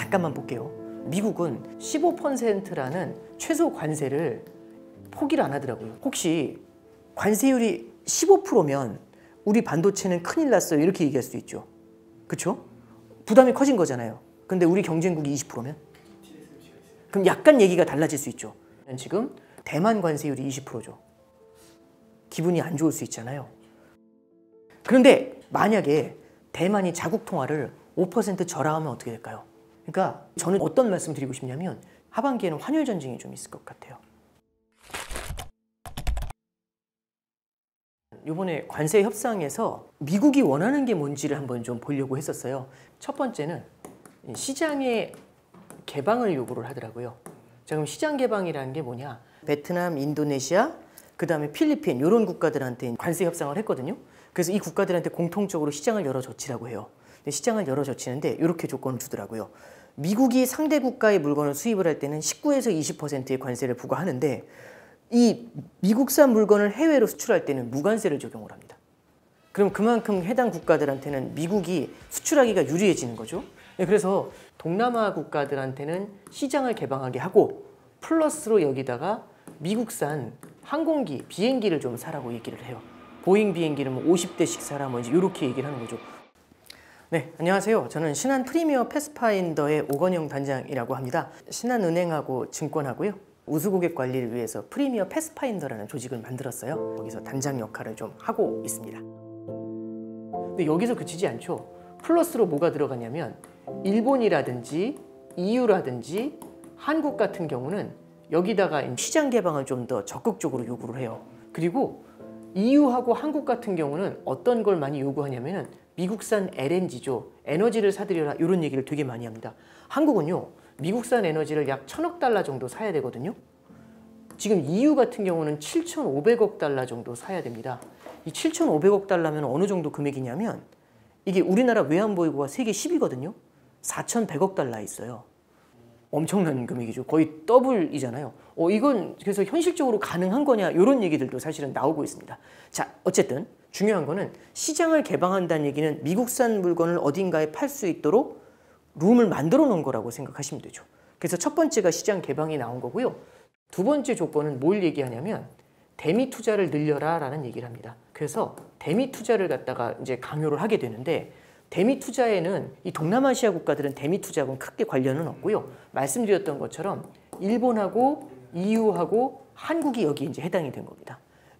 잠깐만 볼게요. 미국은 15%라는 최소 관세를 포기를 안 하더라고요. 혹시 관세율이 15%면 우리 반도체는 큰일 났어요 이렇게 얘기할 수도 있죠. 그렇죠? 부담이 커진 거잖아요. 근데 우리 경쟁국이 20%면? 그럼 약간 얘기가 달라질 수 있죠. 지금 대만 관세율이 20%죠. 기분이 안 좋을 수 있잖아요. 그런데 만약에 대만이 자국 통화를 5% 절하하면 어떻게 될까요? 그러니까 저는 어떤 말씀 드리고 싶냐면 하반기에는 환율 전쟁이 좀 있을 것 같아요. 이번에 관세 협상에서 미국이 원하는 게 뭔지를 한번 좀 보려고 했었어요. 첫 번째는 시장의 개방을 요구를 하더라고요. 자, 그럼 시장 개방이라는 게 뭐냐? 베트남, 인도네시아, 그 다음에 필리핀 이런 국가들한테 관세 협상을 했거든요. 그래서 이 국가들한테 공통적으로 시장을 열어젖히라고 해요. 근데 시장을 열어젖히는데 이렇게 조건을 주더라고요. 미국이 상대 국가의 물건을 수입을 할 때는 19에서 20%의 관세를 부과하는데 이 미국산 물건을 해외로 수출할 때는 무관세를 적용을 합니다. 그럼 그만큼 해당 국가들한테는 미국이 수출하기가 유리해지는 거죠. 그래서 동남아 국가들한테는 시장을 개방하게 하고 플러스로 여기다가 미국산 항공기, 비행기를 좀 사라고 얘기를 해요. 보잉 비행기를 뭐 50대씩 사라 뭐 이렇게 얘기를 하는 거죠. 네, 안녕하세요. 저는 신한 프리미어 패스파인더의 오건영 단장이라고 합니다. 신한은행하고 증권하고요. 우수고객 관리를 위해서 프리미어 패스파인더라는 조직을 만들었어요. 여기서 단장 역할을 좀 하고 있습니다. 근데 여기서 그치지 않죠. 플러스로 뭐가 들어가냐면 일본이라든지 EU라든지 한국 같은 경우는 여기다가 시장 개방을 좀 더 적극적으로 요구를 해요. 그리고 EU하고 한국 같은 경우는 어떤 걸 많이 요구하냐면 미국산 LNG죠. 에너지를 사들여라 이런 얘기를 되게 많이 합니다. 한국은요. 미국산 에너지를 약 1000억 달러 정도 사야 되거든요. 지금 EU 같은 경우는 7,500억 달러 정도 사야 됩니다. 이 7,500억 달러면 어느 정도 금액이냐면 이게 우리나라 외환보유고가 세계 10위거든요. 4,100억 달러 있어요. 엄청난 금액이죠. 거의 더블이잖아요. 이건 그래서 현실적으로 가능한 거냐 이런 얘기들도 사실은 나오고 있습니다. 자, 어쨌든 중요한 거는 시장을 개방한다는 얘기는 미국산 물건을 어딘가에 팔 수 있도록 룸을 만들어 놓은 거라고 생각하시면 되죠. 그래서 첫 번째가 시장 개방이 나온 거고요. 두 번째 조건은 뭘 얘기하냐면 대미 투자를 늘려라 라는 얘기를 합니다. 그래서 대미 투자를 갖다가 이제 강요를 하게 되는데 대미 투자에는 이 동남아시아 국가들은 대미 투자하고는 크게 관련은 없고요. 말씀드렸던 것처럼 일본하고 EU하고 한국이 여기 이제 해당이 된 겁니다.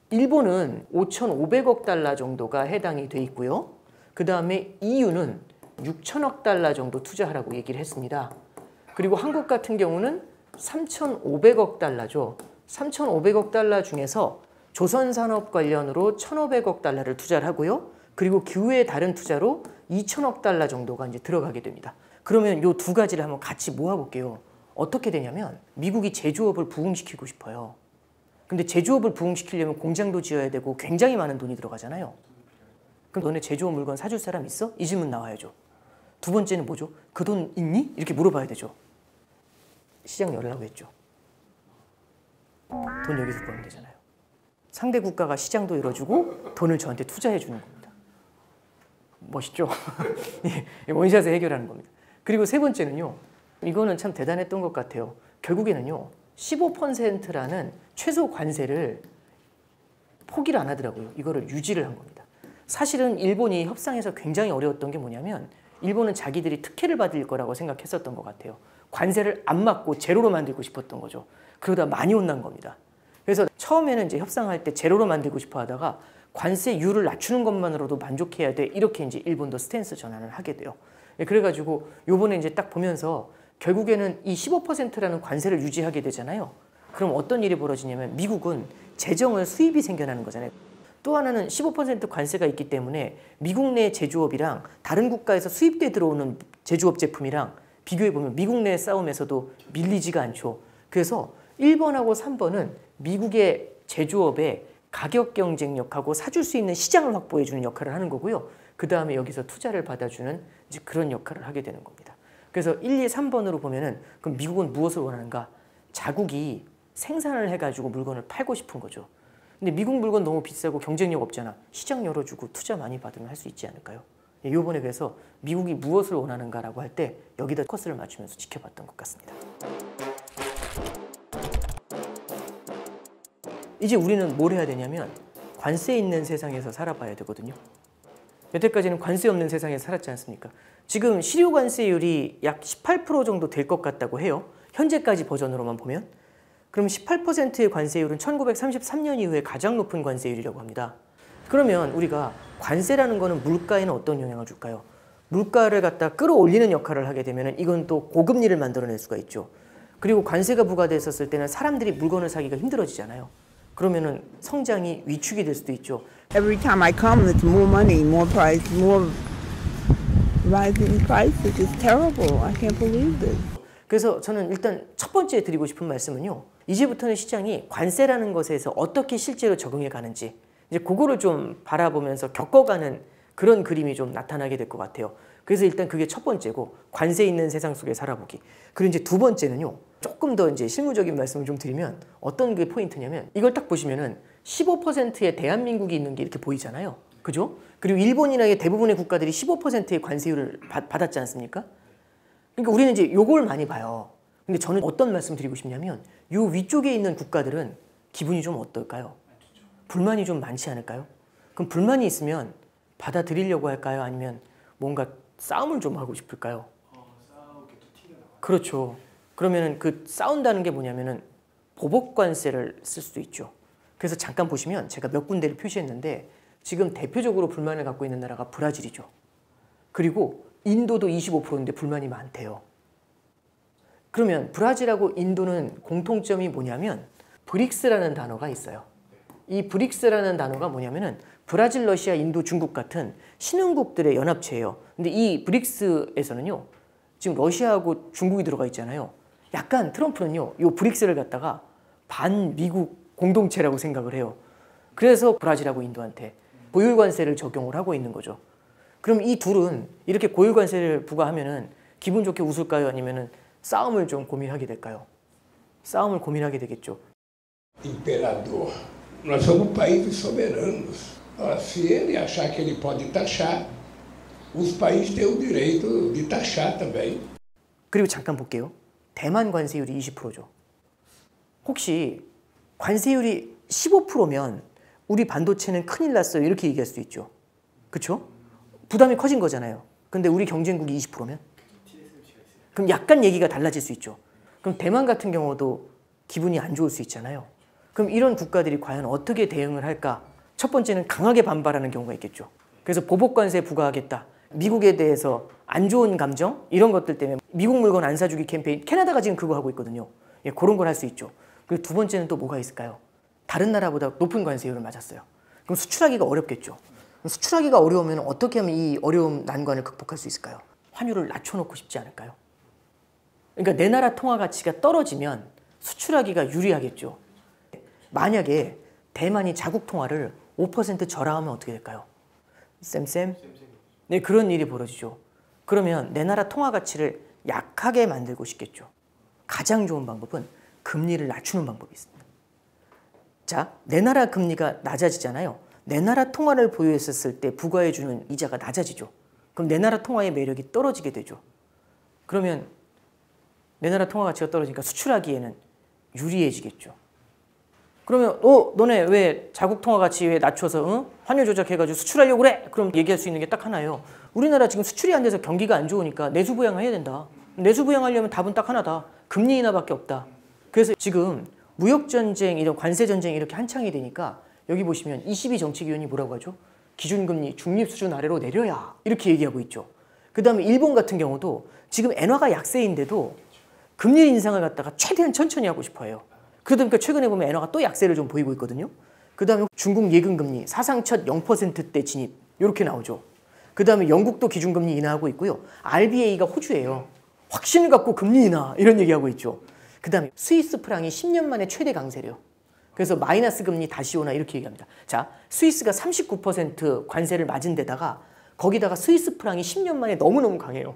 일본은 5,500억 달러 정도가 해당이 돼 있고요. 그 다음에 EU는 6천억 달러 정도 투자하라고 얘기를 했습니다. 그리고 한국 같은 경우는 3,500억 달러죠. 3,500억 달러 중에서 조선산업 관련으로 1,500억 달러를 투자를 하고요. 그리고 그 외에 다른 투자로 2천억 달러 정도가 이제 들어가게 됩니다. 그러면 이 두 가지를 한번 같이 모아볼게요. 어떻게 되냐면 미국이 제조업을 부흥시키고 싶어요. 근데 제조업을 부흥시키려면 공장도 지어야 되고 굉장히 많은 돈이 들어가잖아요. 그럼 너네 제조업 물건 사줄 사람 있어? 이 질문 나와야죠. 두 번째는 뭐죠? 그 돈 있니? 이렇게 물어봐야 되죠. 시장 열라고 했죠. 돈 여기서 벌면 되잖아요. 상대 국가가 시장도 열어주고 돈을 저한테 투자해 주는 겁니다. 멋있죠? 원샷에 해결하는 겁니다. 그리고 세 번째는요. 이거는 참 대단했던 것 같아요. 결국에는요. 15%라는 최소 관세를 포기를 안 하더라고요. 이거를 유지를 한 겁니다. 사실은 일본이 협상에서 굉장히 어려웠던 게 뭐냐면 일본은 자기들이 특혜를 받을 거라고 생각했었던 것 같아요. 관세를 안 맞고 제로로 만들고 싶었던 거죠. 그러다 많이 혼난 겁니다. 그래서 처음에는 이제 협상할 때 제로로 만들고 싶어 하다가 관세율을 낮추는 것만으로도 만족해야 돼. 이렇게 이제 일본도 스탠스 전환을 하게 돼요. 그래가지고 요번에 이제 딱 보면서 결국에는 이 15%라는 관세를 유지하게 되잖아요. 그럼 어떤 일이 벌어지냐면 미국은 재정을 수입이 생겨나는 거잖아요. 또 하나는 15% 관세가 있기 때문에 미국 내 제조업이랑 다른 국가에서 수입돼 들어오는 제조업 제품이랑 비교해보면 미국 내 싸움에서도 밀리지가 않죠. 그래서 1번하고 3번은 미국의 제조업에 가격 경쟁력하고 사줄 수 있는 시장을 확보해주는 역할을 하는 거고요. 그 다음에 여기서 투자를 받아주는 이제 그런 역할을 하게 되는 겁니다. 그래서 1, 2, 3번으로 보면은 그럼 미국은 무엇을 원하는가? 자국이 생산을 해가지고 물건을 팔고 싶은 거죠. 근데 미국 물건 너무 비싸고 경쟁력 없잖아. 시장 열어주고 투자 많이 받으면 할 수 있지 않을까요? 이번에 그래서 미국이 무엇을 원하는가라고 할 때 여기다 포커스를 맞추면서 지켜봤던 것 같습니다. 이제 우리는 뭘 해야 되냐면 관세 있는 세상에서 살아봐야 되거든요. 여태까지는 관세 없는 세상에서 살았지 않습니까? 지금 실효 관세율이 약 18% 정도 될 것 같다고 해요. 현재까지 버전으로만 보면. 그럼 18%의 관세율은 1933년 이후에 가장 높은 관세율이라고 합니다. 그러면 우리가 관세라는 거는 물가에는 어떤 영향을 줄까요? 물가를 갖다 끌어올리는 역할을 하게 되면 이건 또 고금리를 만들어낼 수가 있죠. 그리고 관세가 부과됐었을 때는 사람들이 물건을 사기가 힘들어지잖아요. 그러면은 성장이 위축이 될 수도 있죠. Every time I come, it's more money, more price, more rising prices. It's terrible. I can't believe this. 그래서 저는 일단 첫 번째 드리고 싶은 말씀은요. 이제부터는 시장이 관세라는 것에서 어떻게 실제로 적응해 가는지 이제 그거를 좀 바라보면서 겪어가는 그런 그림이 좀 나타나게 될 것 같아요. 그래서 일단 그게 첫 번째고 관세 있는 세상 속에 살아보기. 그리고 이제 두 번째는요. 조금 더 이제 실무적인 말씀을 좀 드리면 어떤 게 포인트냐면 이걸 딱 보시면은 15%의 대한민국이 있는 게 이렇게 보이잖아요. 그죠? 그리고 일본이나 대부분의 국가들이 15%의 관세율을 받았지 않습니까? 그러니까 우리는 이제 요걸 많이 봐요. 근데 저는 어떤 말씀 드리고 싶냐면 요 위쪽에 있는 국가들은 기분이 좀 어떨까요? 불만이 좀 많지 않을까요? 그럼 불만이 있으면 받아들이려고 할까요? 아니면 뭔가 싸움을 좀 하고 싶을까요? 그렇죠. 그러면은 그 싸운다는 게 뭐냐면은 보복 관세를 쓸 수도 있죠. 그래서 잠깐 보시면 제가 몇 군데를 표시했는데 지금 대표적으로 불만을 갖고 있는 나라가 브라질이죠. 그리고 인도도 25%인데 불만이 많대요. 그러면 브라질하고 인도는 공통점이 뭐냐면 브릭스라는 단어가 있어요. 이 브릭스라는 단어가 뭐냐면은 브라질, 러시아, 인도, 중국 같은 신흥국들의 연합체예요. 근데 이 브릭스에서는요. 지금 러시아하고 중국이 들어가 있잖아요. 약간 트럼프는요. 이 브릭스를 갖다가 반미국 공동체라고 생각을 해요. 그래서 브라질하고 인도한테 고율 관세를 적용을 하고 있는 거죠. 그럼 이 둘은 이렇게 고율 관세를 부과하면은 기분 좋게 웃을까요? 아니면은 싸움을 좀 고민하게 될까요? 싸움을 고민하게 되겠죠. Imperador, nós somos países soberanos. Se ele achar que ele pode taxar, os países têm o direito de taxar também. 그리고 잠깐 볼게요. 대만 관세율이 20%죠. 혹시 관세율이 15%면 우리 반도체는 큰일 났어요. 이렇게 얘기할 수 있죠. 그렇죠? 부담이 커진 거잖아요. 근데 우리 경쟁국이 20%면? 그럼 약간 얘기가 달라질 수 있죠. 그럼 대만 같은 경우도 기분이 안 좋을 수 있잖아요. 그럼 이런 국가들이 과연 어떻게 대응을 할까? 첫 번째는 강하게 반발하는 경우가 있겠죠. 그래서 보복관세 부과하겠다. 미국에 대해서 안 좋은 감정? 이런 것들 때문에 미국 물건 안 사주기 캠페인, 캐나다가 지금 그거 하고 있거든요. 예, 그런 걸 할 수 있죠. 그리고 두 번째는 또 뭐가 있을까요? 다른 나라보다 높은 관세율을 맞았어요. 그럼 수출하기가 어렵겠죠. 그럼 수출하기가 어려우면 어떻게 하면 이 어려움 난관을 극복할 수 있을까요? 환율을 낮춰놓고 싶지 않을까요? 그러니까 내 나라 통화 가치가 떨어지면 수출하기가 유리하겠죠. 만약에 대만이 자국 통화를 5% 절하하면 어떻게 될까요? 쌤? 네, 그런 일이 벌어지죠. 그러면 내 나라 통화 가치를 약하게 만들고 싶겠죠. 가장 좋은 방법은 금리를 낮추는 방법이 있습니다. 자, 내 나라 금리가 낮아지잖아요. 내 나라 통화를 보유했었을 때 부과해주는 이자가 낮아지죠. 그럼 내 나라 통화의 매력이 떨어지게 되죠. 그러면 내 나라 통화 가치가 떨어지니까 수출하기에는 유리해지겠죠. 그러면 너네 왜 자국 통화 가치 왜 낮춰서 환율 조작해가지고 수출하려고 그래? 그럼 얘기할 수 있는 게 딱 하나예요. 우리나라 지금 수출이 안 돼서 경기가 안 좋으니까 내수 부양해야 된다. 내수 부양하려면 답은 딱 하나다. 금리 인하밖에 없다. 그래서 지금 무역 전쟁, 이런 관세 전쟁이 이렇게 한창이 되니까 여기 보시면 22 정책위원이 뭐라고 하죠? 기준금리 중립 수준 아래로 내려야 이렇게 얘기하고 있죠. 그 다음에 일본 같은 경우도 지금 엔화가 약세인데도 금리 인상을 갖다가 최대한 천천히 하고 싶어 해요. 그러다 보니까 최근에 보면 엔화가 또 약세를 좀 보이고 있거든요. 그 다음에 중국 예금금리 사상 첫 0%대 진입 이렇게 나오죠. 그 다음에 영국도 기준금리 인하하고 있고요. RBA가 호주예요. 확신을 갖고 금리 인하 이런 얘기하고 있죠. 그 다음에 스위스 프랑이 10년 만에 최대 강세래요. 그래서 마이너스 금리 다시 오나 이렇게 얘기합니다. 자, 스위스가 39% 관세를 맞은 데다가 거기다가 스위스 프랑이 10년 만에 너무너무 강해요.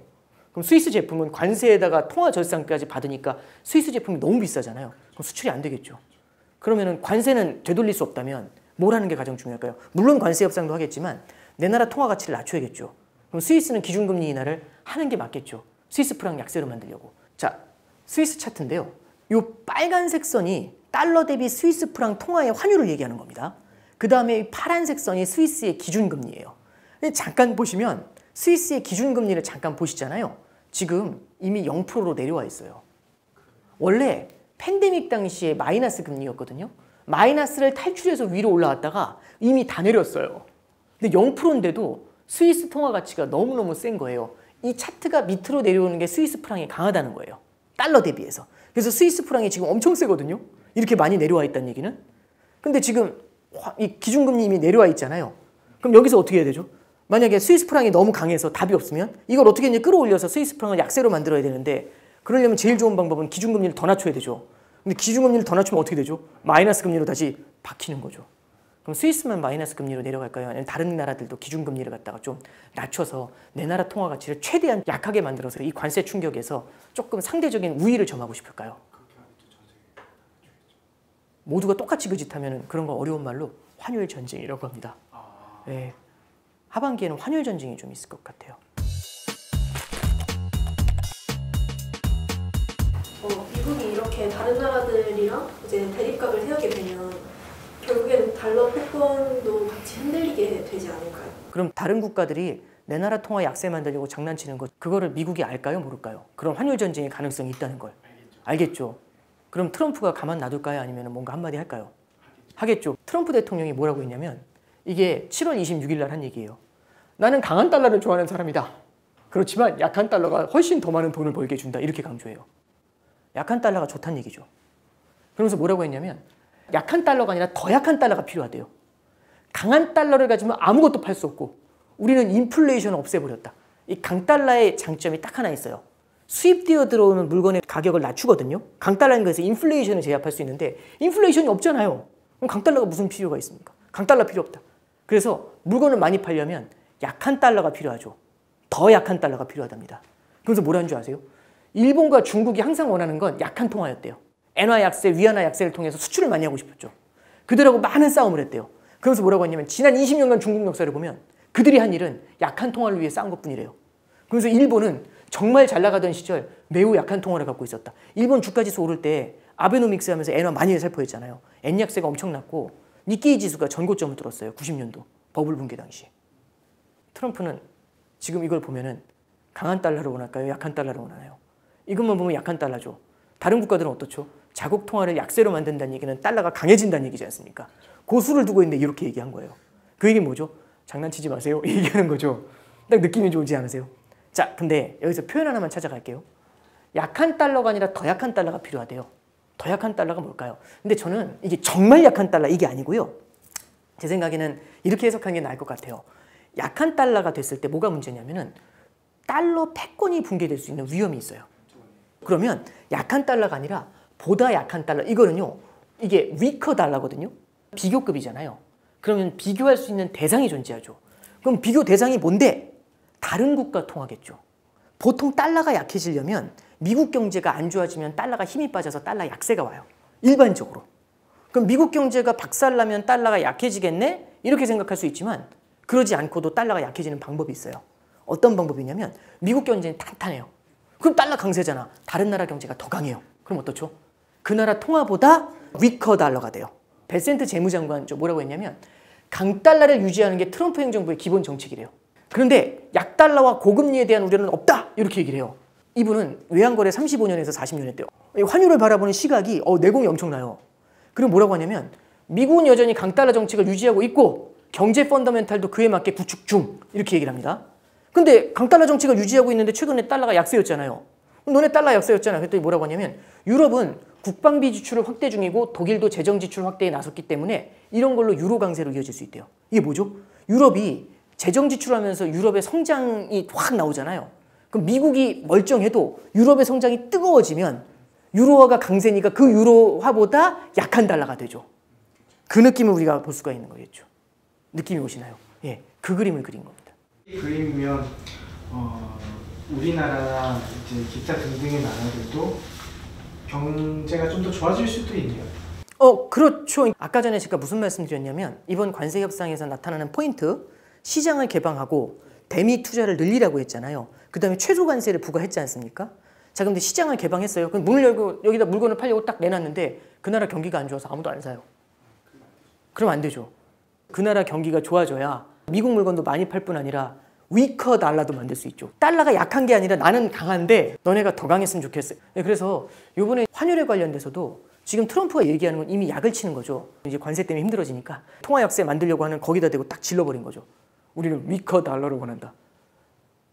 그럼 스위스 제품은 관세에다가 통화 절상까지 받으니까 스위스 제품이 너무 비싸잖아요. 그럼 수출이 안 되겠죠. 그러면은 관세는 되돌릴 수 없다면 뭘 하는 게 가장 중요할까요? 물론 관세 협상도 하겠지만 내 나라 통화 가치를 낮춰야겠죠. 그럼 스위스는 기준금리 인하를 하는 게 맞겠죠. 스위스 프랑 약세로 만들려고. 자, 스위스 차트인데요. 이 빨간색 선이 달러 대비 스위스 프랑 통화의 환율을 얘기하는 겁니다. 그 다음에 파란색 선이 스위스의 기준금리예요. 잠깐 보시면 스위스의 기준금리를 잠깐 보시잖아요. 지금 이미 0%로 내려와 있어요. 원래 팬데믹 당시에 마이너스 금리였거든요. 마이너스를 탈출해서 위로 올라왔다가 이미 다 내렸어요. 근데 0%인데도 스위스 통화 가치가 너무너무 센 거예요. 이 차트가 밑으로 내려오는 게 스위스 프랑이 강하다는 거예요. 달러 대비해서. 그래서 스위스 프랑이 지금 엄청 세거든요. 이렇게 많이 내려와 있다는 얘기는. 근데 지금 이 기준금리 이미 내려와 있잖아요. 그럼 여기서 어떻게 해야 되죠? 만약에 스위스 프랑이 너무 강해서 답이 없으면 이걸 어떻게 이제 끌어올려서 스위스 프랑을 약세로 만들어야 되는데, 그러려면 제일 좋은 방법은 기준금리를 더 낮춰야 되죠. 근데 기준금리를 더 낮추면 어떻게 되죠? 마이너스 금리로 다시 박히는 거죠. 그럼 스위스만 마이너스 금리로 내려갈까요? 아니면 다른 나라들도 기준금리를 갖다가 좀 낮춰서 내 나라 통화 가치를 최대한 약하게 만들어서 이 관세 충격에서 조금 상대적인 우위를 점하고 싶을까요? 모두가 똑같이 그 짓 하면 그런 거 어려운 말로 환율 전쟁이라고 합니다. 네. 하반기에는 환율 전쟁이 좀 있을 것 같아요. 미국이 이렇게 다른 나라들이랑 이제 대립각을 세우게 되면 결국에는 달러 패권도 같이 흔들리게 되지 않을까요? 그럼 다른 국가들이 내 나라 통화 약세 만들려고 장난치는 것, 그거를 미국이 알까요? 모를까요? 그럼 환율 전쟁의 가능성이 있다는 걸 알겠죠. 그럼 트럼프가 가만 놔둘까요? 아니면 뭔가 한마디 할까요? 하겠죠. 트럼프 대통령이 뭐라고 했냐면, 이게 7월 26일 날 한 얘기예요. 나는 강한 달러를 좋아하는 사람이다. 그렇지만 약한 달러가 훨씬 더 많은 돈을 벌게 해준다. 이렇게 강조해요. 약한 달러가 좋다는 얘기죠. 그러면서 뭐라고 했냐면, 약한 달러가 아니라 더 약한 달러가 필요하대요. 강한 달러를 가지면 아무것도 팔 수 없고 우리는 인플레이션을 없애버렸다. 이 강달러의 장점이 딱 하나 있어요. 수입되어 들어오는 물건의 가격을 낮추거든요. 강달러인 거에서 인플레이션을 제압할 수 있는데 인플레이션이 없잖아요. 그럼 강달러가 무슨 필요가 있습니까? 강달러 필요 없다. 그래서 물건을 많이 팔려면 약한 달러가 필요하죠. 더 약한 달러가 필요하답니다. 그래서 뭐라는 줄 아세요? 일본과 중국이 항상 원하는 건 약한 통화였대요. 엔화 약세, 위안화 약세를 통해서 수출을 많이 하고 싶었죠. 그들하고 많은 싸움을 했대요. 그러면서 뭐라고 했냐면, 지난 20년간 중국 역사를 보면 그들이 한 일은 약한 통화를 위해 싸운 것뿐이래요. 그래서 일본은 정말 잘 나가던 시절 매우 약한 통화를 갖고 있었다. 일본 주가지수 오를 때 아베노믹스 하면서 엔화 많이 살포했잖아요. 엔 약세가 엄청났고 니케이 지수가 전고점을 뚫었어요. 90년도 버블 붕괴 당시. 트럼프는 지금 이걸 보면은 강한 달러를 원할까요? 약한 달러를 원하나요? 이것만 보면 약한 달러죠. 다른 국가들은 어떻죠? 자국 통화를 약세로 만든다는 얘기는 달러가 강해진다는 얘기지 않습니까? 고수를 두고 있는데 이렇게 얘기한 거예요. 그 얘기는 뭐죠? 장난치지 마세요. 얘기하는 거죠. 딱 느낌이 좋지 않으세요? 자, 근데 여기서 표현 하나만 찾아갈게요. 약한 달러가 아니라 더 약한 달러가 필요하대요. 더 약한 달러가 뭘까요? 근데 저는 이게 정말 약한 달러 이게 아니고요. 제 생각에는 이렇게 해석하는 게 나을 것 같아요. 약한 달러가 됐을 때 뭐가 문제냐면은 달러 패권이 붕괴될 수 있는 위험이 있어요. 그러면 약한 달러가 아니라 보다 약한 달러, 이거는요, 이게 위커 달러거든요. 비교급이잖아요. 그러면 비교할 수 있는 대상이 존재하죠. 그럼 비교 대상이 뭔데? 다른 국가 통화겠죠. 보통 달러가 약해지려면 미국 경제가 안 좋아지면 달러가 힘이 빠져서 달러 약세가 와요. 일반적으로. 그럼 미국 경제가 박살나면 달러가 약해지겠네? 이렇게 생각할 수 있지만 그러지 않고도 달러가 약해지는 방법이 있어요. 어떤 방법이냐면, 미국 경제는 탄탄해요. 그럼 달러 강세잖아. 다른 나라 경제가 더 강해요. 그럼 어떻죠? 그 나라 통화보다 위커 달러가 돼요. 벨센트 재무장관 뭐라고 했냐면, 강달러를 유지하는 게 트럼프 행정부의 기본 정책이래요. 그런데 약달러와 고금리에 대한 우려는 없다! 이렇게 얘기를 해요. 이분은 외환거래 35년에서 40년 했대요. 환율을 바라보는 시각이 내공이 엄청나요. 그리고 뭐라고 하냐면, 미국은 여전히 강달러 정책을 유지하고 있고 경제 펀더멘탈도 그에 맞게 구축 중, 이렇게 얘기를 합니다. 근데 강달러 정책을 유지하고 있는데 최근에 달러가 약세였잖아요. 너네 달러 약세였잖아. 그랬더니 뭐라고 하냐면, 유럽은 국방비 지출을 확대 중이고 독일도 재정 지출 확대에 나섰기 때문에 이런 걸로 유로 강세로 이어질 수 있대요. 이게 뭐죠? 유럽이 재정 지출하면서 유럽의 성장이 확 나오잖아요. 그럼 미국이 멀쩡해도 유럽의 성장이 뜨거워지면 유로화가 강세니까 그 유로화보다 약한 달러가 되죠. 그 느낌을 우리가 볼 수가 있는 거겠죠. 느낌이 오시나요? 예, 그 그림을 그린 겁니다. 이 그림이면 우리나라나 이제 기타 등등의 나라들도 경제가 좀 더 좋아질 수도 있네요. 그렇죠. 아까 전에 제가 무슨 말씀 드렸냐면, 이번 관세 협상에서 나타나는 포인트, 시장을 개방하고 대미 투자를 늘리라고 했잖아요. 그 다음에 최소 관세를 부과했지 않습니까? 자, 근데 시장을 개방했어요. 그럼 문을 열고 여기다 물건을 팔려고 딱 내놨는데 그 나라 경기가 안 좋아서 아무도 안 사요. 그럼 안 되죠. 그 나라 경기가 좋아져야 미국 물건도 많이 팔 뿐 아니라 위커 달러도 만들 수 있죠. 달러가 약한 게 아니라 나는 강한데 너네가 더 강했으면 좋겠어요. 그래서 이번에 환율에 관련돼서도 지금 트럼프가 얘기하는 건 이미 약을 치는 거죠. 이제 관세 때문에 힘들어지니까 통화 약세 만들려고 하는 거기다 대고 딱 질러버린 거죠. 우리는 위커 달러를 원한다.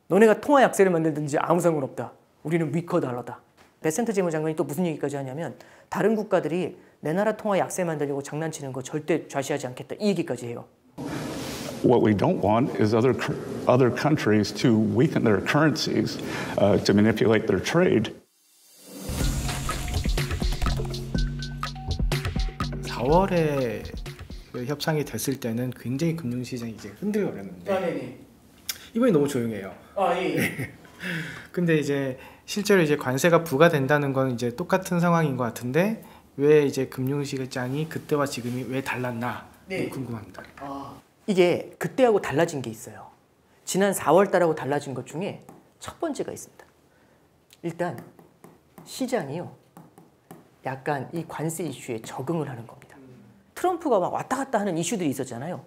너네가 통화 약세를 만들든지 아무 상관없다. 우리는 위커 달러다. 베센트 재무장관이 또 무슨 얘기까지 하냐면 다른 국가들이 내 나라 통화 약세 만들려고 장난치는 거 절대 좌시하지 않겠다. 이 얘기까지 해요. What we don't want is other countries to weaken their currencies to manipulate their trade. 4월에 그 협상이 됐을 때는 굉장히 금융시장이 이제 흔들거렸는데 이번에 너무 조용해요. 근데 이제 실제로 이제 관세가 부과된다는 건 이제 똑같은 상황인 것 같은데 왜 이제 금융시장이 그때와 지금이 왜 달랐나 궁금합니다. 이게 그때하고 달라진 게 있어요. 지난 4월 달하고 달라진 것 중에 첫 번째가 있습니다. 일단 시장이요. 약간 이 관세 이슈에 적응을 하는 겁니다. 트럼프가 막 왔다 갔다 하는 이슈들이 있었잖아요.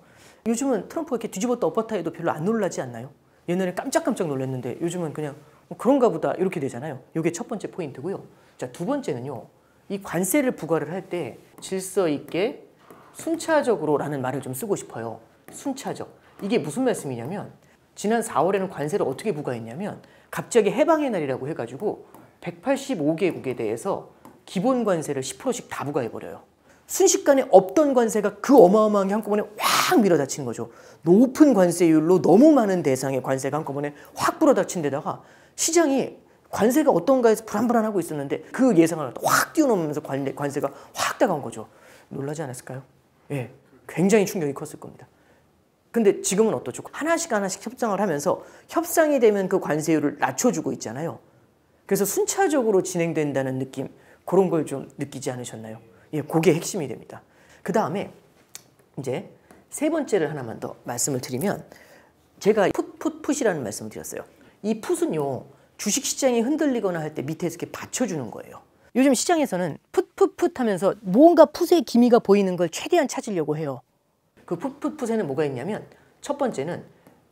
요즘은 트럼프가 이렇게 뒤집었다 엎었다 해도 별로 안 놀라지 않나요? 옛날에 깜짝깜짝 놀랐는데 요즘은 그냥 뭐 그런가 보다 이렇게 되잖아요. 이게 첫 번째 포인트고요. 자, 두 번째는요. 이 관세를 부과를 할 때 질서 있게 순차적으로라는 말을 좀 쓰고 싶어요. 순차적. 이게 무슨 말씀이냐면 지난 4월에는 관세를 어떻게 부과했냐면 갑자기 해방의 날이라고 해가지고 185개국에 대해서 기본 관세를 10%씩 다 부과해버려요. 순식간에 없던 관세가 그 어마어마한 게 한꺼번에 확 밀어닥치는 거죠. 높은 관세율로 너무 많은 대상의 관세가 한꺼번에 확 불어닥친 데다가 시장이 관세가 어떤가 해서 불안불안하고 있었는데 그 예상을 확 뛰어넘으면서 관세가 확 다가온 거죠. 놀라지 않았을까요? 예, 굉장히 충격이 컸을 겁니다. 근데 지금은 어떻죠? 하나씩 협상을 하면서 협상이 되면 그 관세율을 낮춰주고 있잖아요. 그래서 순차적으로 진행된다는 느낌, 그런 걸 좀 느끼지 않으셨나요? 예, 그게 핵심이 됩니다. 그 다음에 이제 세 번째를 하나만 더 말씀을 드리면 제가 풋이라는 말씀을 드렸어요. 이 풋은요, 주식시장이 흔들리거나 할 때 밑에서 이렇게 받쳐주는 거예요. 요즘 시장에서는 풋 하면서 뭔가 풋의 기미가 보이는 걸 최대한 찾으려고 해요. 그 풋에는 뭐가 있냐면 첫 번째는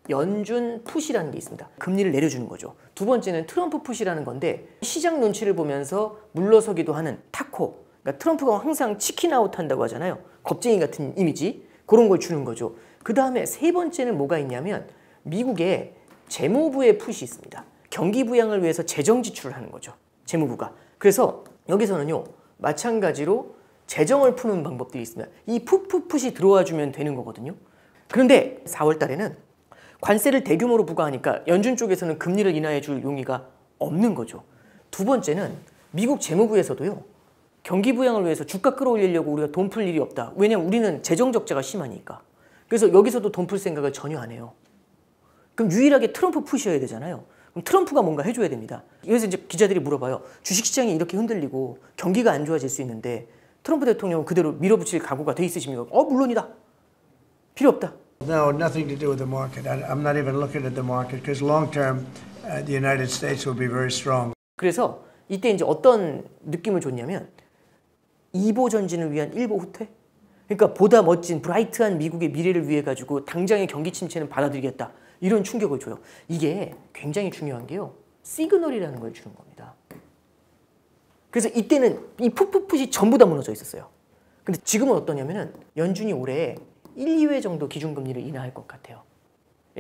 연준 풋이라는 게 있습니다. 금리를 내려주는 거죠. 두 번째는 트럼프 풋이라는 건데 시장 눈치를 보면서 물러서기도 하는 타코. 그러니까 트럼프가 항상 치킨 아웃 한다고 하잖아요. 겁쟁이 같은 이미지. 그런 걸 주는 거죠. 그 다음에 세 번째는 뭐가 있냐면 미국에 재무부의 풋이 있습니다. 경기 부양을 위해서 재정 지출을 하는 거죠. 재무부가. 그래서 여기서는요. 마찬가지로 재정을 푸는 방법들이 있습니다. 이 풋이 들어와 주면 되는 거거든요. 그런데 4월 달에는 관세를 대규모로 부과하니까 연준 쪽에서는 금리를 인하해 줄 용의가 없는 거죠. 두 번째는 미국 재무부에서도요. 경기 부양을 위해서 주가 끌어올리려고 우리가 돈 풀 일이 없다. 왜냐하면 우리는 재정 적자가 심하니까. 그래서 여기서도 돈 풀 생각을 전혀 안 해요. 그럼 유일하게 트럼프 푸셔야 되잖아요. 그럼 트럼프가 뭔가 해줘야 됩니다. 그래서 이제 기자들이 물어봐요. 주식시장이 이렇게 흔들리고 경기가 안 좋아질 수 있는데 트럼프 대통령은 그대로 밀어붙일 각오가 돼 있으십니까? 물론이다. 필요 없다. No, nothing to do with the market. I'm not even looking at the market because long term, the United States will be very strong. 그래서 이때 이제 어떤 느낌을 줬냐면 2보 전진을 위한 1보 후퇴? 그러니까 보다 멋진 브라이트한 미국의 미래를 위해 가지고 당장의 경기 침체는 받아들이겠다. 이런 충격을 줘요. 이게 굉장히 중요한 게요. 시그널이라는 걸 주는 겁니다. 그래서 이때는 이 풋이 전부 다 무너져 있었어요. 근데 지금은 어떠냐면은 연준이 올해 1, 2회 정도 기준금리를 인하할 것 같아요.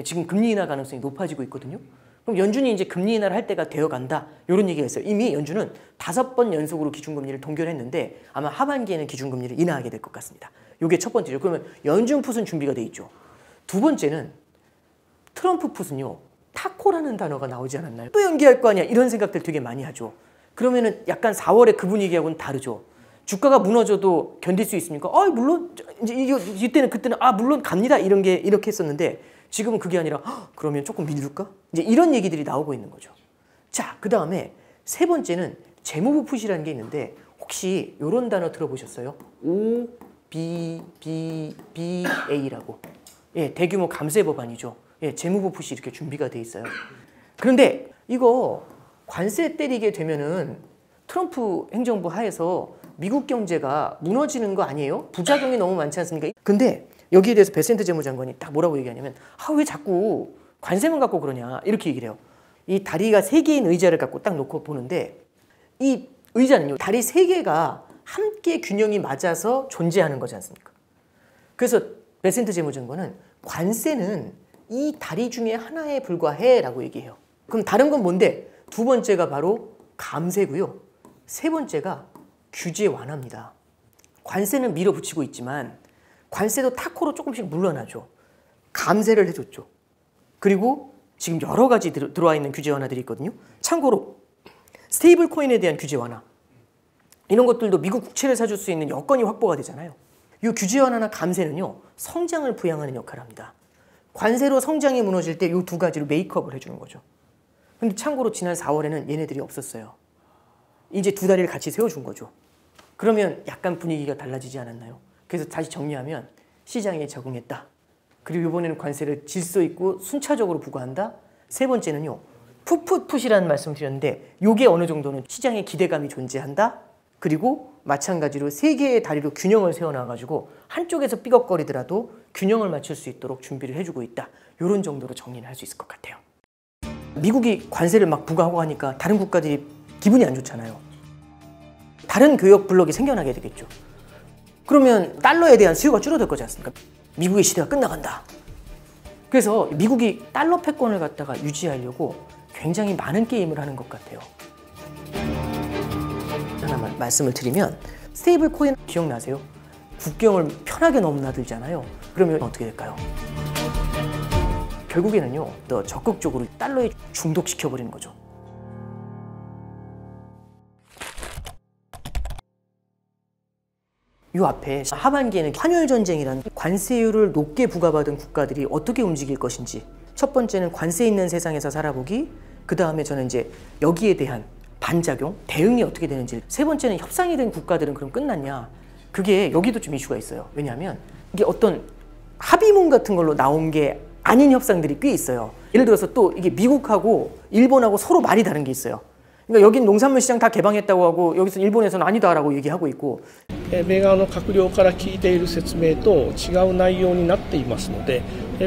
지금 금리 인하 가능성이 높아지고 있거든요. 그럼 연준이 이제 금리 인하를 할 때가 되어간다. 이런 얘기가 있어요. 이미 연준은 5번 연속으로 기준금리를 동결했는데 아마 하반기에는 기준금리를 인하하게 될 것 같습니다. 이게 첫 번째죠. 그러면 연준 풋은 준비가 돼 있죠. 두 번째는 트럼프 풋은요. 타코라는 단어가 나오지 않았나요? 또 연기할 거 아니야. 이런 생각들 되게 많이 하죠. 그러면은 약간 4월에 그 분위기하고는 다르죠. 주가가 무너져도 견딜 수 있습니까? 물론 이제 이때는 그때는 물론 갑니다. 이런 게 이렇게 했었는데 지금은 그게 아니라 그러면 조금 밀릴까? 이제 이런 얘기들이 나오고 있는 거죠. 자, 그 다음에 세 번째는 재무부 풋이라는 게 있는데 혹시 이런 단어 들어보셨어요? OBBBA라고. 예, 대규모 감세 법안이죠. 예, 재무부 푸시 이렇게 준비가 돼 있어요. 그런데 이거 관세 때리게 되면은 트럼프 행정부 하에서 미국 경제가 무너지는 거 아니에요? 부작용이 너무 많지 않습니까? 근데 여기에 대해서 베센트 재무장관이 딱 뭐라고 얘기하냐면 왜 자꾸 관세만 갖고 그러냐 이렇게 얘기를 해요. 이 다리가 3개인 의자를 갖고 딱 놓고 보는데 이 의자는요, 다리 3개가 함께 균형이 맞아서 존재하는 거지 않습니까? 그래서 베센트 재무장관은 관세는 이 다리 중에 하나에 불과해 라고 얘기해요. 그럼 다른 건 뭔데? 두 번째가 바로 감세고요. 세 번째가 규제 완화입니다. 관세는 밀어붙이고 있지만 관세도 타코로 조금씩 물러나죠. 감세를 해줬죠. 그리고 지금 여러 가지 들어와 있는 규제 완화들이 있거든요. 참고로 스테이블 코인에 대한 규제 완화, 이런 것들도 미국 국채를 사줄 수 있는 여건이 확보가 되잖아요. 이 규제 완화나 감세는요, 성장을 부양하는 역할을 합니다. 관세로 성장이 무너질 때 이 두 가지로 메이크업을 해주는 거죠. 근데 참고로 지난 4월에는 얘네들이 없었어요. 이제 두 다리를 같이 세워준 거죠. 그러면 약간 분위기가 달라지지 않았나요? 그래서 다시 정리하면 시장에 적응했다. 그리고 이번에는 관세를 질서 있고 순차적으로 부과한다. 세 번째는요, 풋풋풋이라는 말씀 드렸는데 이게 어느 정도는 시장에 기대감이 존재한다. 그리고 마찬가지로 3개의 다리로 균형을 세워놔가지고 한쪽에서 삐걱거리더라도 균형을 맞출 수 있도록 준비를 해주고 있다. 이런 정도로 정리를 할 수 있을 것 같아요. 미국이 관세를 막 부과하고 하니까 다른 국가들이 기분이 안 좋잖아요. 다른 교역 블록이 생겨나게 되겠죠. 그러면 달러에 대한 수요가 줄어들 거지 않습니까? 미국의 시대가 끝나간다. 그래서 미국이 달러 패권을 갖다가 유지하려고 굉장히 많은 게임을 하는 것 같아요. 하나만 말씀을 드리면 스테이블 코인 기억나세요? 국경을 편하게 넘나들잖아요. 그러면 어떻게 될까요? 결국에는요, 더 적극적으로 달러에 중독시켜버리는 거죠. 이 앞에 하반기에는 환율전쟁이라는 관세율을 높게 부과받은 국가들이 어떻게 움직일 것인지, 첫 번째는 관세 있는 세상에서 살아보기, 그 다음에 저는 이제 여기에 대한 반작용, 대응이 어떻게 되는지, 세 번째는 협상이 된 국가들은 그럼 끝났냐, 그게 여기도 좀 이슈가 있어요. 왜냐하면 이게 어떤 합의문 같은 걸로 나온 게 아닌 협상들이 꽤 있어요. 예를 들어서 또 이게 미국하고 일본하고 서로 말이 다른 게 있어요. 그러니까 여긴 농산물 시장 다 개방했다고 하고 여기서 일본에서는 아니다라고 얘기하고 있고, 米側の閣僚から聞いている説明と違う内容になっていますので、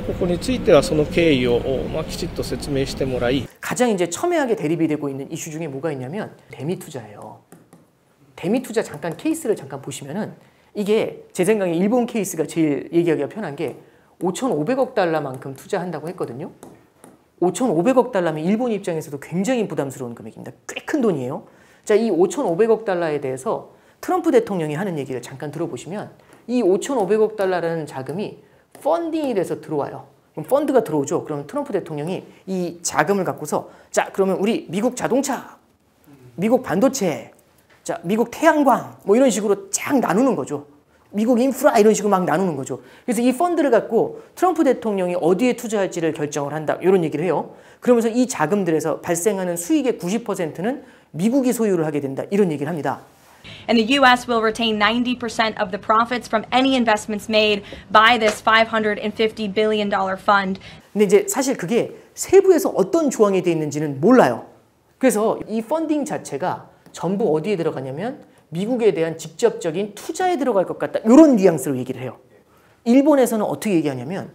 ここについてはその経緯をきちっと説明してもらい、 가장 이제 첨예하게 대립이 되고 있는 이슈 중에 뭐가 있냐면 대미 투자예요. 대미 투자 잠깐 케이스를 잠깐 보시면은 이게 제 생각에 일본 케이스가 제일 얘기하기가 편한 게 5,500억 달러만큼 투자한다고 했거든요. 5,500억 달러면 일본 입장에서도 굉장히 부담스러운 금액입니다. 꽤 큰 돈이에요. 자, 이 5,500억 달러에 대해서 트럼프 대통령이 하는 얘기를 잠깐 들어보시면 이 5,500억 달러라는 자금이 펀딩이 돼서 들어와요. 그럼 펀드가 들어오죠. 그러면 트럼프 대통령이 이 자금을 갖고서 자, 그러면 우리 미국 자동차, 미국 반도체, 자, 미국 태양광 뭐 이런 식으로 쫙 나누는 거죠. 미국 인프라 이런 식으로 막 나누는 거죠. 그래서 이 펀드를 갖고 트럼프 대통령이 어디에 투자할지를 결정을 한다. 이런 얘기를 해요. 그러면서 이 자금들에서 발생하는 수익의 90%는 미국이 소유를 하게 된다. 이런 얘기를 합니다. And the U.S. will retain 90% of the profits from any investments made by this $550 billion fund. 근데 이제 사실 그게 세부에서 어떤 조항이 돼 있는지는 몰라요. 그래서 이 펀딩 자체가 전부 어디에 들어가냐면 미국에 대한 직접적인 투자에 들어갈 것 같다. 이런 뉘앙스로 얘기를 해요. 일본에서는 어떻게 얘기하냐면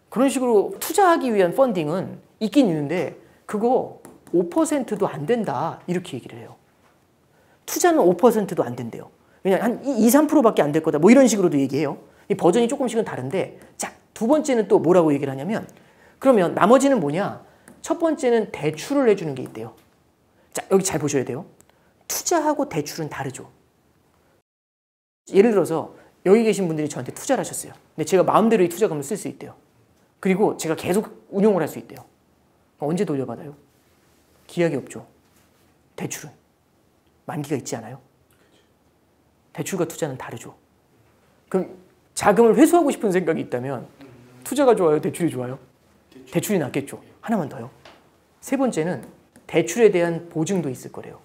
그런 식으로 투자하기 위한 펀딩은 있긴 있는데 그거 5%도 안 된다. 이렇게 얘기를 해요. 투자는 5%도 안 된대요. 그냥 한 2, 3%밖에 안 될 거다. 뭐 이런 식으로도 얘기해요. 이 버전이 조금씩은 다른데, 자, 두 번째는 또 뭐라고 얘기를 하냐면, 그러면 나머지는 뭐냐? 첫 번째는 대출을 해주는 게 있대요. 자, 여기 잘 보셔야 돼요. 투자하고 대출은 다르죠. 예를 들어서 여기 계신 분들이 저한테 투자를 하셨어요. 근데 제가 마음대로 이 투자금을 쓸 수 있대요. 그리고 제가 계속 운용을 할 수 있대요. 언제 돌려받아요? 기약이 없죠. 대출은 만기가 있지 않아요? 대출과 투자는 다르죠. 그럼 자금을 회수하고 싶은 생각이 있다면 투자가 좋아요? 대출이 좋아요? 대출이 낫겠죠. 하나만 더요. 세 번째는 대출에 대한 보증도 있을 거래요.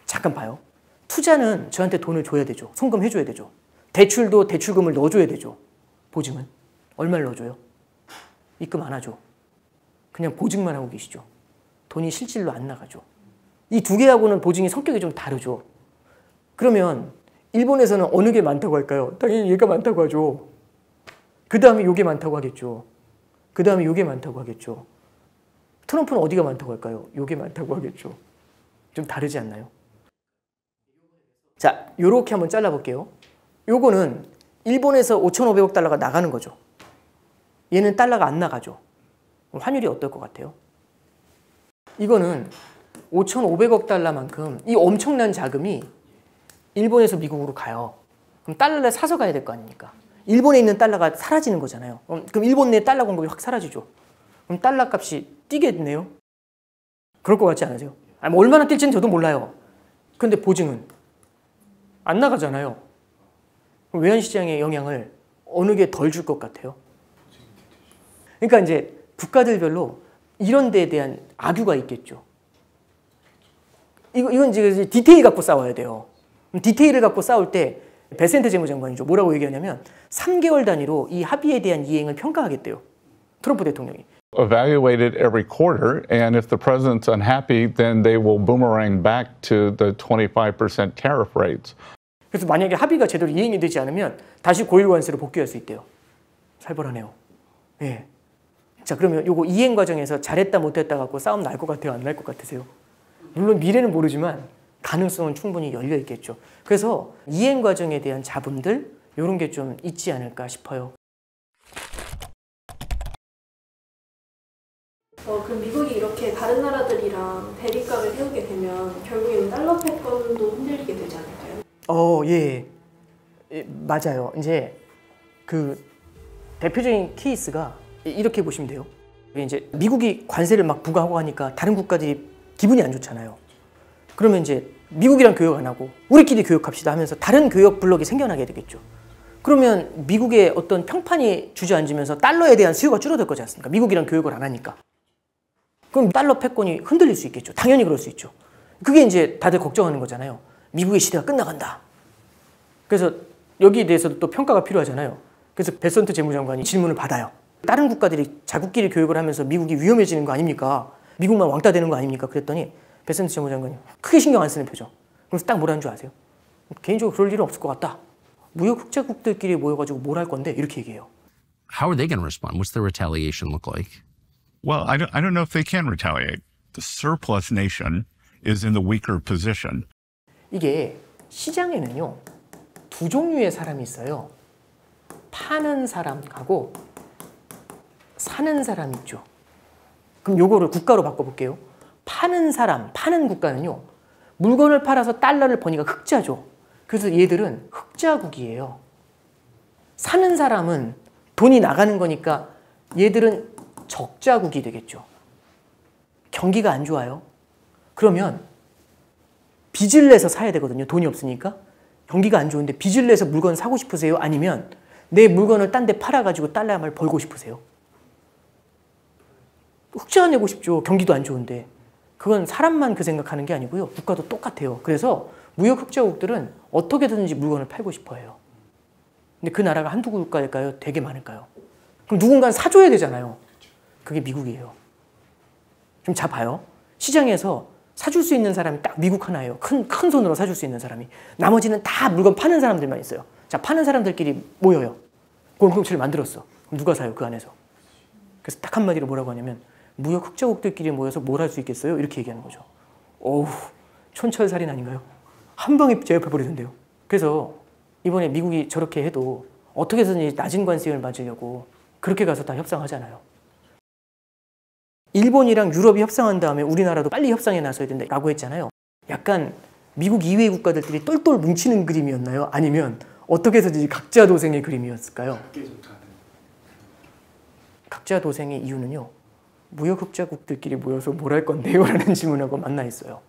잠깐 봐요. 투자는 저한테 돈을 줘야 되죠. 송금 해줘야 되죠. 대출도 대출금을 넣어줘야 되죠. 보증은 얼마를 넣어줘요? 입금 안 하죠. 그냥 보증만 하고 계시죠. 돈이 실질로 안 나가죠. 이 두 개하고는 보증이 성격이 좀 다르죠. 그러면 일본에서는 어느 게 많다고 할까요? 당연히 얘가 많다고 하죠. 그 다음에 요게 많다고 하겠죠. 그 다음에 요게 많다고 하겠죠. 트럼프는 어디가 많다고 할까요? 요게 많다고 하겠죠. 좀 다르지 않나요? 자, 요렇게 한번 잘라볼게요. 요거는 일본에서 5,500억 달러가 나가는 거죠. 얘는 달러가 안 나가죠. 그럼 환율이 어떨 것 같아요? 이거는 5,500억 달러만큼 이 엄청난 자금이 일본에서 미국으로 가요. 그럼 달러를 사서 가야 될 거 아닙니까? 일본에 있는 달러가 사라지는 거잖아요. 그럼 일본 내 달러 공급이 확 사라지죠. 그럼 달러 값이 뛰겠네요? 그럴 것 같지 않으세요? 아니, 뭐 얼마나 뛸지는 저도 몰라요. 근데 보증은 안 나가잖아요. 그럼 외환시장의 영향을 어느 게 덜 줄 것 같아요? 그러니까 이제 국가들별로 이런 데에 대한 악유가 있겠죠. 이건 이제 디테일 갖고 싸워야 돼요. 디테일을 갖고 싸울 때 베센트 재무장관이죠. 뭐라고 얘기하냐면 3개월 단위로 이 합의에 대한 이행을 평가하겠대요. 트럼프 대통령이. Evaluate it every quarter, and if the president's unhappy, then they will boomerang back to the 25% tariff rates. 그래서 만약에 합의가 제대로 이행이 되지 않으면 다시 고일 관세로 복귀할 수 있대요. 살벌하네요. 예. 자, 그러면 요거 이행 과정에서 잘했다 못했다 갖고 싸움 날 것 같아요? 안 날 것 같으세요? 물론 미래는 모르지만 가능성은 충분히 열려 있겠죠. 그래서 이행 과정에 대한 잡음들 이런 게 좀 있지 않을까 싶어요. 그럼 미국이 이렇게 다른 나라들이랑 대립각을 세우게 되면 결국에는 달러 패권도 흔들리게 되지 않을까요? 예, 맞아요. 이제 그 대표적인 케이스가 이렇게 보시면 돼요. 이제 미국이 관세를 막 부과하고 하니까 다른 국가들이 기분이 안 좋잖아요. 그러면 이제 미국이랑 교역 안 하고 우리끼리 교역합시다 하면서 다른 교역 블록이 생겨나게 되겠죠. 그러면 미국의 어떤 평판이 주저앉으면서 달러에 대한 수요가 줄어들 거지 않습니까? 미국이랑 교역을 안 하니까. 그럼 달러 패권이 흔들릴 수 있겠죠. 당연히 그럴 수 있죠. 그게 이제 다들 걱정하는 거잖아요. 미국의 시대가 끝나간다. 그래서 여기에 대해서도 또 평가가 필요하잖아요. 그래서 베센트 재무장관이 질문을 받아요. 다른 국가들이 자국끼리 교역을 하면서 미국이 위험해지는 거 아닙니까? 미국만 왕따 되는 거 아닙니까? 그랬더니 베센트 재무장관이 크게 신경 안 쓰는 표정. 그래서 딱 뭐라는 줄 아세요? 개인적으로 그럴 일은 없을 것 같다. 무역 흑자국들끼리 모여가지고 뭘 할 건데 이렇게 얘기해요. How are they going to respond? What's the retaliation look like? Well, I don't know if they can retaliate. The surplus nation is in the weaker position. 이게 시장에는요, 두 종류의 사람이 있어요. 파는 사람하고 사는 사람이 있죠. 그럼 요거를 국가로 바꿔볼게요. 파는 사람, 파는 국가는요, 물건을 팔아서 달러를 버니까 흑자죠. 그래서 얘들은 흑자국이에요. 사는 사람은 돈이 나가는 거니까 얘들은 적자국이 되겠죠. 경기가 안 좋아요. 그러면 빚을 내서 사야 되거든요. 돈이 없으니까. 경기가 안 좋은데 빚을 내서 물건 사고 싶으세요? 아니면 내 물건을 딴 데 팔아가지고 달러를 벌고 싶으세요? 흑자 내고 싶죠. 경기도 안 좋은데. 그건 사람만 그 생각하는 게 아니고요. 국가도 똑같아요. 그래서 무역 흑자국들은 어떻게든지 물건을 팔고 싶어 해요. 근데 그 나라가 한두 국가일까요? 되게 많을까요? 그럼 누군가 사줘야 되잖아요. 그게 미국이에요. 좀 잘 봐요. 시장에서 사줄 수 있는 사람이 딱 미국 하나예요. 큰 손으로 사줄 수 있는 사람이. 나머지는 다 물건 파는 사람들만 있어요. 자, 파는 사람들끼리 모여요. 공동체를 만들었어. 그럼 누가 사요? 그 안에서. 그래서 딱 한마디로 뭐라고 하냐면 무역 흑자국들끼리 모여서 뭘 할 수 있겠어요? 이렇게 얘기하는 거죠. 어우, 촌철살인 아닌가요? 한 방에 제압해버리던데요. 그래서 이번에 미국이 저렇게 해도 어떻게 해서든지 낮은 관세를 맞으려고 그렇게 가서 다 협상하잖아요. 일본이랑 유럽이 협상한 다음에 우리나라도 빨리 협상에 나서야 된다라고 했잖아요. 약간 미국 이외의 국가들끼리 똘똘 뭉치는 그림이었나요? 아니면 어떻게 해서든지 각자 도생의 그림이었을까요? 각자 도생의 이유는요. 무역 흑자국들끼리 모여서 뭘 할 건데요? 라는 질문하고 만나 있어요.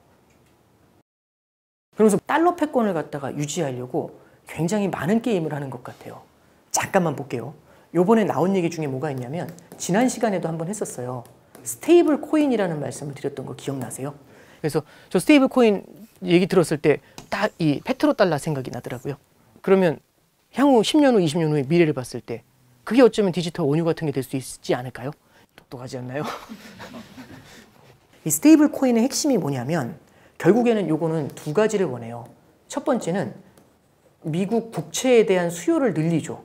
그러면서 달러 패권을 갖다가 유지하려고 굉장히 많은 게임을 하는 것 같아요. 잠깐만 볼게요. 요번에 나온 얘기 중에 뭐가 있냐면 지난 시간에도 한번 했었어요. 스테이블 코인이라는 말씀을 드렸던 거 기억나세요? 그래서 저 스테이블 코인 얘기 들었을 때 딱 이 페트로 달러 생각이 나더라고요. 그러면 향후 10년 후, 20년 후의 미래를 봤을 때 그게 어쩌면 디지털 원유 같은 게 될 수 있지 않을까요? 똑똑하지 않나요? 이 스테이블 코인의 핵심이 뭐냐면 결국에는 요거는 두 가지를 원해요. 첫 번째는 미국 국채에 대한 수요를 늘리죠.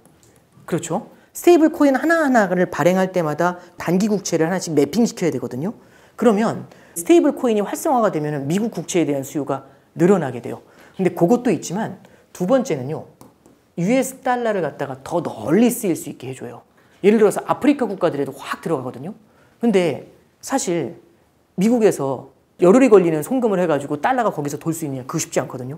그렇죠? 스테이블 코인 하나하나를 발행할 때마다 단기 국채를 하나씩 매핑시켜야 되거든요. 그러면 스테이블 코인이 활성화가 되면 미국 국채에 대한 수요가 늘어나게 돼요. 근데 그것도 있지만 두 번째는요. US 달러를 갖다가 더 널리 쓰일 수 있게 해줘요. 예를 들어서 아프리카 국가들에도 확 들어가거든요. 근데 사실 미국에서 열흘이 걸리는 송금을 해가지고 달러가 거기서 돌 수 있냐? 그거 쉽지 않거든요.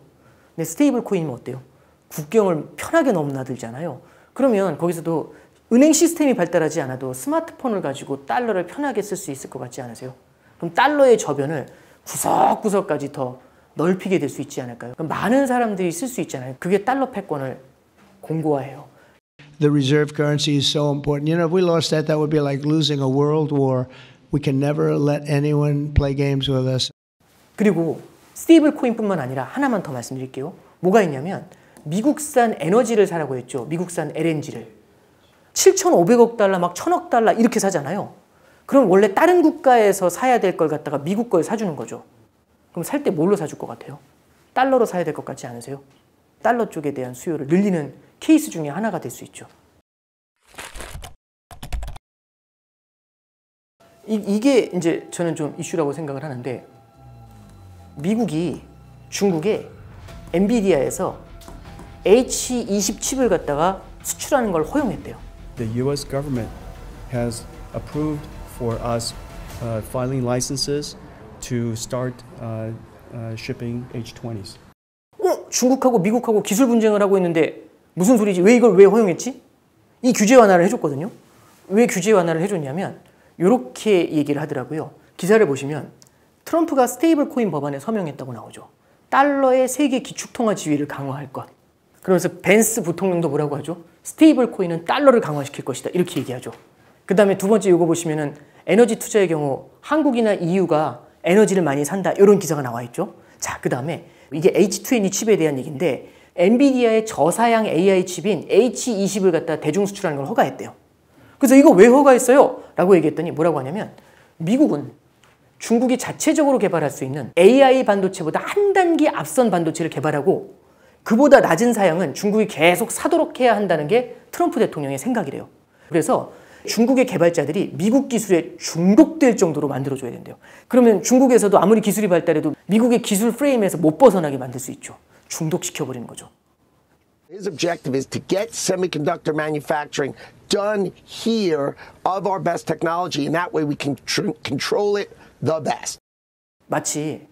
근데 스테이블 코인이면 어때요? 국경을 편하게 넘나들잖아요. 그러면 거기서도 은행 시스템이 발달하지 않아도 스마트폰을 가지고 달러를 편하게 쓸 수 있을 것 같지 않으세요? 그럼 달러의 저변을 구석구석까지 더 넓히게 될 수 있지 않을까요? 그럼 많은 사람들이 쓸 수 있잖아요. 그게 달러 패권을 공고화해요. The reserve currency is so important. You know, if we lost that, that would be like losing a world war. We can never let anyone play games with us. 그리고 스테이블 코인뿐만 아니라 하나만 더 말씀드릴게요. 뭐가 있냐면 미국산 에너지를 사라고 했죠. 미국산 LNG를. 7,500억 달러, 막 1,000억 달러 이렇게 사잖아요. 그럼 원래 다른 국가에서 사야 될 걸 갖다가 미국 걸 사주는 거죠. 그럼 살 때 뭘로 사줄 것 같아요? 달러로 사야 될 것 같지 않으세요? 달러 쪽에 대한 수요를 늘리는 케이스 중에 하나가 될 수 있죠. 이게 이제 저는 좀 이슈라고 생각을 하는데 미국이 중국에 엔비디아에서 H20 칩을 갖다가 수출하는 걸 허용했대요. The U.S. government has approved for us filing licenses to start shipping H20s. 중국하고 미국하고 기술 분쟁을 하고 있는데 무슨 소리지? 왜 이걸 왜 허용했지? 이 규제 완화를 해줬거든요. 왜 규제 완화를 해줬냐면 이렇게 얘기를 하더라고요. 기사를 보시면 트럼프가 스테이블 코인 법안에 서명했다고 나오죠. 달러의 세계 기축통화 지위를 강화할 것. 그러면서 벤스 부통령도 뭐라고 하죠? 스테이블 코인은 달러를 강화시킬 것이다. 이렇게 얘기하죠. 그 다음에 두 번째 이거 보시면은 에너지 투자의 경우 한국이나 EU가 에너지를 많이 산다. 이런 기사가 나와 있죠. 자, 그 다음에 이게 H20 칩에 대한 얘기인데 엔비디아의 저사양 AI 칩인 H20을 갖다 대중 수출하는 걸 허가했대요. 그래서 이거 왜 허가했어요? 라고 얘기했더니 뭐라고 하냐면 미국은 중국이 자체적으로 개발할 수 있는 AI 반도체보다 한 단계 앞선 반도체를 개발하고 그보다 낮은 사양은 중국이 계속 사도록 해야 한다는 게 트럼프 대통령의 생각이래요. 그래서 중국의 개발자들이 미국 기술에 중독될 정도로 만들어줘야 된대요. 그러면 중국에서도 아무리 기술이 발달해도 미국의 기술 프레임에서 못 벗어나게 만들 수 있죠. 중독시켜버리는 거죠. His objective is to get semiconductor manufacturing done here of our best technology, and that way we can control it the best. 마치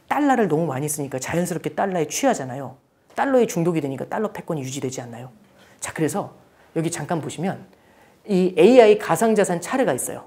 달러를 너무 많이 쓰니까 자연스럽게 달러에 취하잖아요. 달러에 중독이 되니까 달러 패권이 유지되지 않나요? 자, 그래서 여기 잠깐 보시면 이 AI 가상자산 차르가 있어요.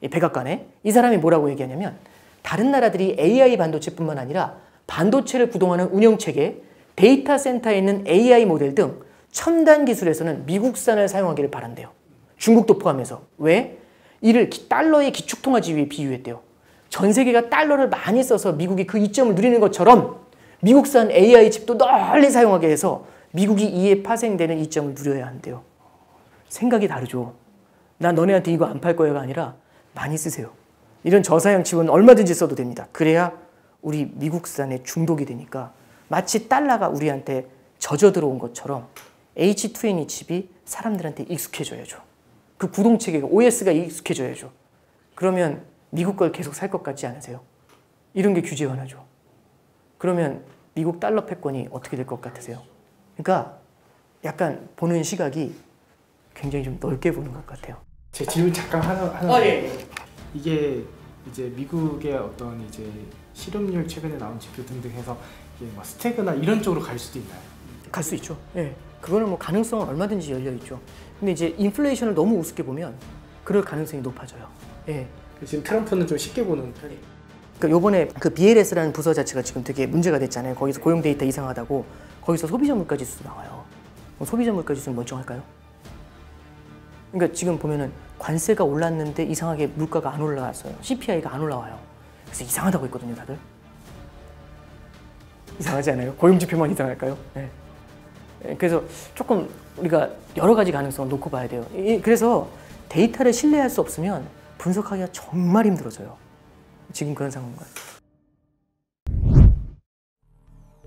이 백악관에. 이 사람이 뭐라고 얘기하냐면 다른 나라들이 AI 반도체뿐만 아니라 반도체를 구동하는 운영체계, 데이터 센터에 있는 AI 모델 등 첨단 기술에서는 미국산을 사용하기를 바란대요. 중국도 포함해서. 왜? 이를 달러의 기축통화 지위에 비유했대요. 전 세계가 달러를 많이 써서 미국이 그 이점을 누리는 것처럼 미국산 AI 칩도 널리 사용하게 해서 미국이 이에 파생되는 이점을 누려야 한대요. 생각이 다르죠. 나 너네한테 이거 안 팔 거야가 아니라 많이 쓰세요. 이런 저사양 칩은 얼마든지 써도 됩니다. 그래야 우리 미국산에 중독이 되니까 마치 달러가 우리한테 젖어 들어온 것처럼 H20 칩이 사람들한테 익숙해져야죠. 그 구동체계가 OS가 익숙해져야죠. 그러면 미국 걸 계속 살 것 같지 않으세요? 이런 게 규제 완화죠. 그러면 미국 달러 패권이 어떻게 될 것 같으세요? 그러니까 약간 보는 시각이 굉장히 좀 넓게 보는 것 같아요. 제 질문 잠깐 하나. 예. 이게 이제 미국의 어떤 이제 실업률 최근에 나온 지표 등등 해서 이게 뭐 스태그나 이런 쪽으로 갈 수도 있나요? 갈 수 있죠. 예. 그거는 뭐 가능성은 얼마든지 열려 있죠. 근데 이제 인플레이션을 너무 우습게 보면 그럴 가능성이 높아져요. 예. 지금 트럼프는 좀 쉽게 보는 편이에요. 그러니까 요번에 그 BLS라는 부서 자체가 지금 되게 문제가 됐잖아요. 거기서 고용 데이터 이상하다고. 거기서 소비자 물가 지수도 나와요. 소비자 물가 지수는 멀쩡할까요? 그러니까 지금 보면은 관세가 올랐는데 이상하게 물가가 안 올라왔어요. CPI가 안 올라와요. 그래서 이상하다고 했거든요, 다들. 이상하지 않아요? 고용 지표만 이상할까요? 네. 그래서 조금 우리가 여러 가지 가능성을 놓고 봐야 돼요. 그래서 데이터를 신뢰할 수 없으면 분석하기가 정말 힘들어져요. 지금 그런 상황인 것 같아요.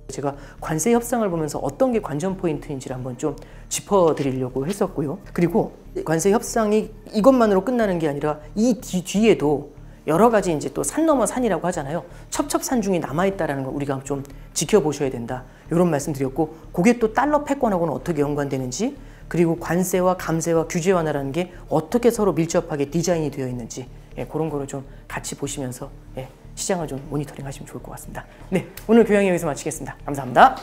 제가 관세 협상을 보면서 어떤 게 관전 포인트인지를 한번 좀 짚어드리려고 했었고요. 그리고 관세 협상이 이것만으로 끝나는 게 아니라 이 뒤에도 여러 가지 이제 또 산 넘어 산이라고 하잖아요. 첩첩산중이 남아있다라는 걸 우리가 좀 지켜보셔야 된다. 이런 말씀 드렸고, 그게 또 달러 패권하고는 어떻게 연관되는지, 그리고 관세와 감세와 규제 완화라는 게 어떻게 서로 밀접하게 디자인이 되어 있는지, 그런 거를 좀 같이 보시면서 시장을 좀 모니터링 하시면 좋을 것 같습니다. 네, 오늘 교양이 여기서 마치겠습니다. 감사합니다.